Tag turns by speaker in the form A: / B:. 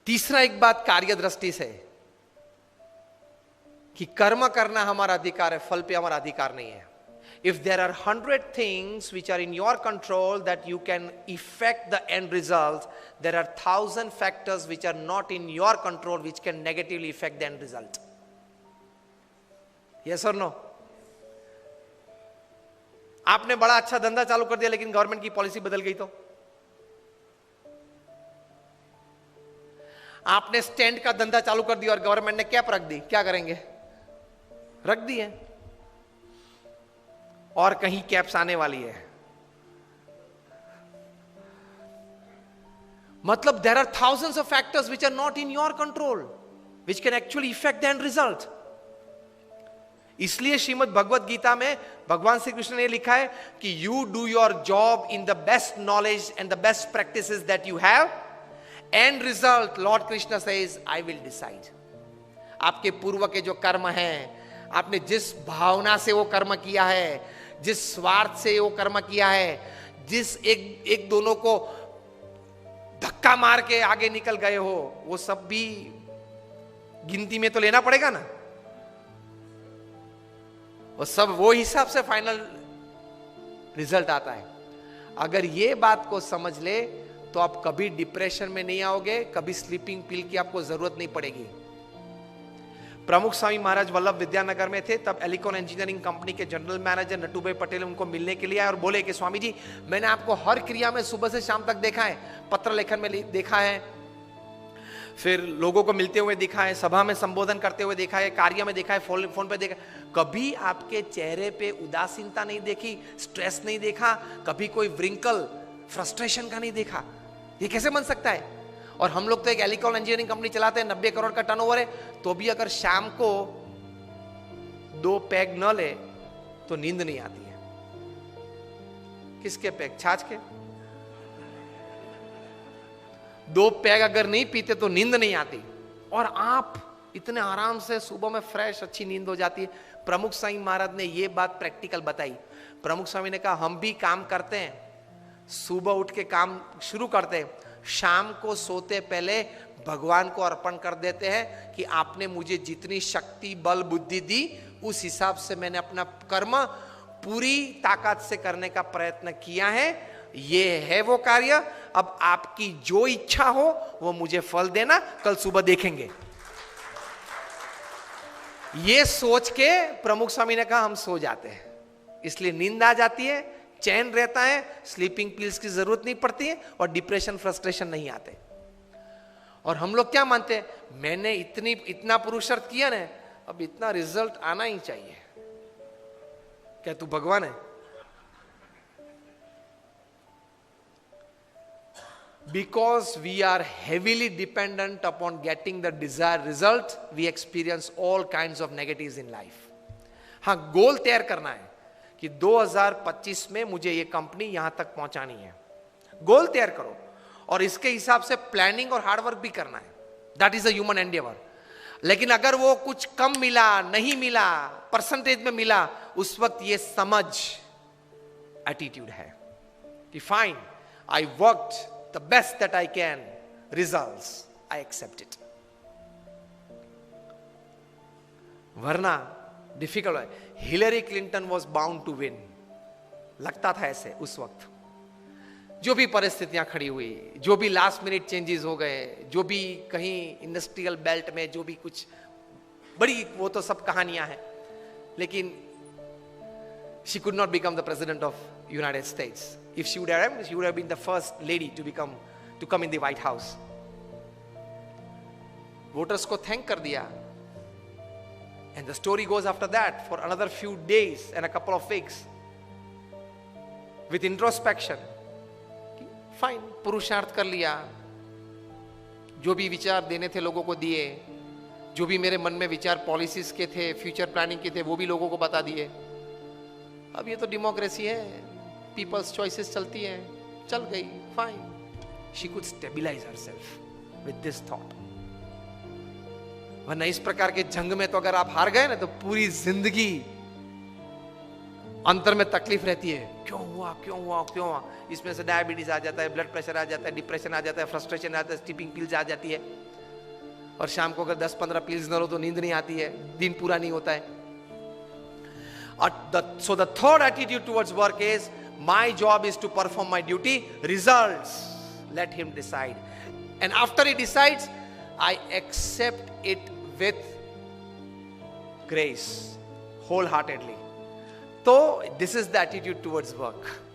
A: तीसरा एक बात कार्य दृष्टि से कि कर्म करना हमारा अधिकार है, फल पे हमारा अधिकार नहीं है. If there are 100 things which are in your control that you can affect the end result, there are 1,000 factors which are not in your control which can negatively affect the end result. Yes or no? आपने बड़ा अच्छा धंधा चालू कर दिया लेकिन government की policy बदल गई तो? आपने स्टैंड का धंधा चालू कर दिया और गवर्नमेंट ने कैप रख दी, क्या करेंगे? रख दी है और कहीं कैप्स आने वाली है. मतलब there are thousands of factors which are not in your control which can actually affect the end result. इसलिए श्रीमद् भगवत गीता में भगवान श्री कृष्ण ने लिखा है कि you do your job in the best knowledge and the best practices that you have. End result, Lord Krishna says, I will decide. आपके पूर्व के जो कर्म हैं, आपने जिस भावना से वो कर्म किया है, जिस स्वार्थ से वो कर्म किया है, जिस एक दोनों को धक्का मार के आगे निकल गए हो, वो सब भी गिनती में तो लेना पड़ेगा ना. वो सब वो हिसाब से फाइनल रिजल्ट आता है. अगर ये बात को समझ ले तो आप कभी डिप्रेशन में नहीं आओगे, कभी स्लीपिंग पिल की आपको जरूरत नहीं पड़ेगी. प्रमुख स्वामी महाराज वल्लभ विद्यानगर में थे, तब एलिकॉन इंजीनियरिंग कंपनी के जनरल मैनेजर नटूभाई पटेल उनको मिलने के लिए आए और बोले कि स्वामी जी, मैंने आपको हर क्रिया में सुबह से शाम तक देखा है, पत्र लेखन में देखा है, फिर लोगों को मिलते हुए देखा है, सभा में संबोधन करते हुए देखा है, कार्य में देखा है, फोन पे देखा. कभी आपके चेहरे पे उदासीनता नहीं देखी, स्ट्रेस नहीं देखा, कभी कोई व्रिंकल फ्रस्ट्रेशन का नहीं देखा. ये कैसे बन सकता है? और हम लोग तो एक एलिकॉन इंजीनियरिंग कंपनी चलाते हैं, 90 करोड़ का टर्नओवर है, तो भी अगर शाम को 2 पैग न ले तो नींद नहीं आती है. किसके पैग? छाछ के. 2 पैग अगर नहीं पीते तो नींद नहीं आती, और आप इतने आराम से सुबह में फ्रेश अच्छी नींद हो जाती है. प्रमुख स्वामी महाराज ने ये बात प्रैक्टिकल बताई. प्रमुख स्वामी ने कहा, हम भी काम करते हैं, सुबह उठ के काम शुरू करते हैं, शाम को सोते पहले भगवान को अर्पण कर देते हैं कि आपने मुझे जितनी शक्ति बल बुद्धि दी उस हिसाब से मैंने अपना कर्म पूरी ताकत से करने का प्रयत्न किया है. ये है वो कार्य, अब आपकी जो इच्छा हो वो मुझे फल देना, कल सुबह देखेंगे. ये सोच के प्रमुख स्वामी ने कहा हम सो जाते हैं, इसलिए नींद आ जाती है, चैन रहता है, स्लीपिंग पिल्स की जरूरत नहीं पड़ती है और डिप्रेशन फ्रस्ट्रेशन नहीं आते. और हम लोग क्या मानते हैं, मैंने इतना पुरुषार्थ किया ना, अब इतना रिजल्ट आना ही चाहिए. क्या तू भगवान है? Because we are heavily dependent upon getting the desired result, we experience all kinds of negatives in life. हाँ, गोल तैयार करना है कि 2025 में मुझे ये कंपनी यहां तक पहुंचानी है. गोल तैयार करो और इसके हिसाब से प्लानिंग और हार्डवर्क भी करना है. That is a human Endeavour. लेकिन अगर वो कुछ कम मिला, नहीं मिला, परसेंटेज में मिला, उस वक्त ये समझ एटीट्यूड है कि fine, I worked the best that I can, results, I accept it. वरना डिफिकल्ट है. Hillary Clinton was bound to win, लगता था ऐसे उस वक्त. जो भी परिस्थितियां खड़ी हुई, जो भी लास्ट मिनट चेंजेस हो गए, जो भी कहीं इंडस्ट्रियल बेल्ट में जो भी कुछ बड़ी, वो तो सब कहानियां हैं, लेकिन she could not become the president of United States. If she would have been the first lady to come in the White House. Voters को thank कर दिया. And the story goes after that for another few days and a couple of weeks with introspection. Fine, पुरुषार्थ कर लिया, जो भी विचार देने थे लोगों को दिए, जो भी मेरे मन में विचार पॉलिसीज के थे, फ्यूचर प्लानिंग के थे, वो भी लोगों को बता दिए. अब ये तो डेमोक्रेसी है, पीपल्स चॉइसेस चलती हैं, चल गई, fine. She could stabilise herself with this thought. वरना इस प्रकार के जंग में तो अगर आप हार गए ना, तो पूरी जिंदगी अंतर में तकलीफ रहती है, क्यों हुआ क्यों हुआ क्यों हुआ। इसमें से डायबिटीज आ जाता है, ब्लड प्रेशर आ जाता है, डिप्रेशन आ जाता है, फ्रस्ट्रेशन आ जाता है, स्लीपिंग पिल्स आ जाती है, और शाम को अगर 10-15 पिल्स न लो तो नींद नहीं आती है, दिन पूरा नहीं होता है। So the third attitude towards work is, my job is to perform my duty, results let him decide, and after he decides I accept it with grace wholeheartedly. So this is the attitude towards work.